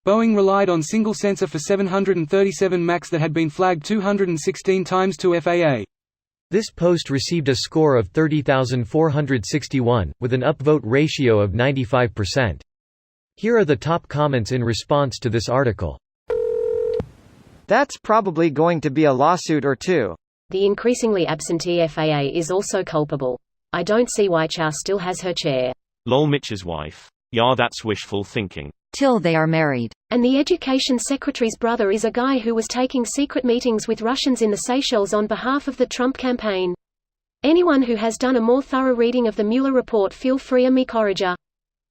Boeing relied on single sensor for 737 MAX that had been flagged 216 times to FAA. This post received a score of 30,461, with an upvote ratio of 95%. Here are the top comments in response to this article. That's probably going to be a lawsuit or two. The increasingly absentee FAA is also culpable. I don't see why Chow still has her chair. Lol, Mitch's wife. Yeah, that's wishful thinking. Till they are married. And the education secretary's brother is a guy who was taking secret meetings with Russians in the Seychelles on behalf of the Trump campaign. Anyone who has done a more thorough reading of the Mueller report, feel free to me corriger.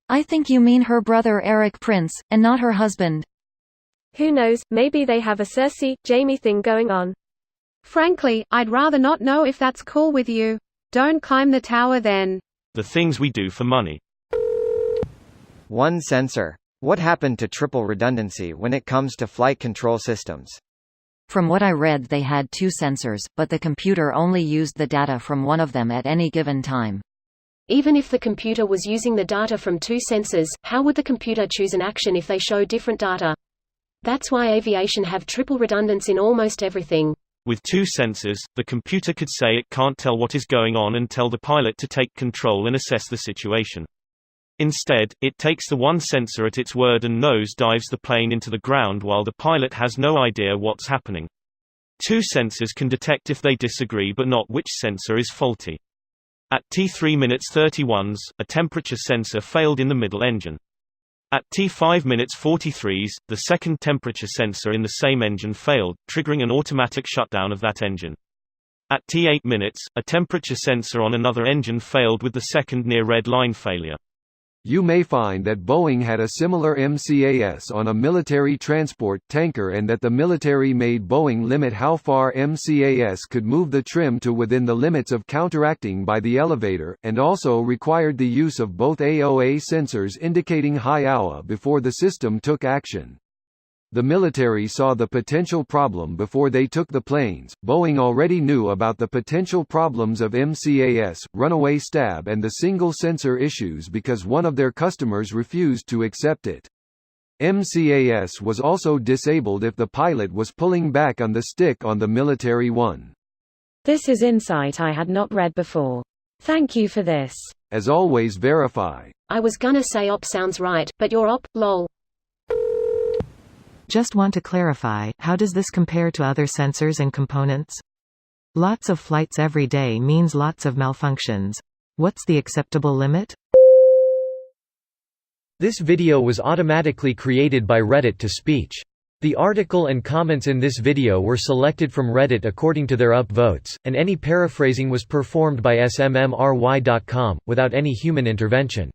I think you mean her brother Eric Prince, and not her husband. Who knows, maybe they have a Cersei, Jamie thing going on. Frankly, I'd rather not know if that's cool with you. Don't climb the tower then. The things we do for money. One sensor. What happened to triple redundancy when it comes to flight control systems? From what I read, they had two sensors, but the computer only used the data from one of them at any given time. Even if the computer was using the data from two sensors, how would the computer choose an action if they show different data? That's why aviation have triple redundancy in almost everything. With two sensors, the computer could say it can't tell what is going on and tell the pilot to take control and assess the situation. Instead, it takes the one sensor at its word and nose dives the plane into the ground while the pilot has no idea what's happening. Two sensors can detect if they disagree but not which sensor is faulty. At T3 minutes 31s, a temperature sensor failed in the middle engine. At T5 minutes 43s, the second temperature sensor in the same engine failed, triggering an automatic shutdown of that engine. At T8 minutes, a temperature sensor on another engine failed with the second near red line failure. You may find that Boeing had a similar MCAS on a military transport tanker and that the military made Boeing limit how far MCAS could move the trim to within the limits of counteracting by the elevator, and also required the use of both AOA sensors indicating high AOA before the system took action. The military saw the potential problem before they took the planes. Boeing already knew about the potential problems of MCAS, runaway stab, and the single sensor issues because one of their customers refused to accept it. MCAS was also disabled if the pilot was pulling back on the stick on the military one. This is insight I had not read before. Thank you for this. As always, verify. I was gonna say op sounds right, but you're op, lol. Just want to clarify, how does this compare to other sensors and components? Lots of flights every day means lots of malfunctions. What's the acceptable limit? This video was automatically created by Reddit to speech. The article and comments in this video were selected from Reddit according to their upvotes, and any paraphrasing was performed by smmry.com, without any human intervention.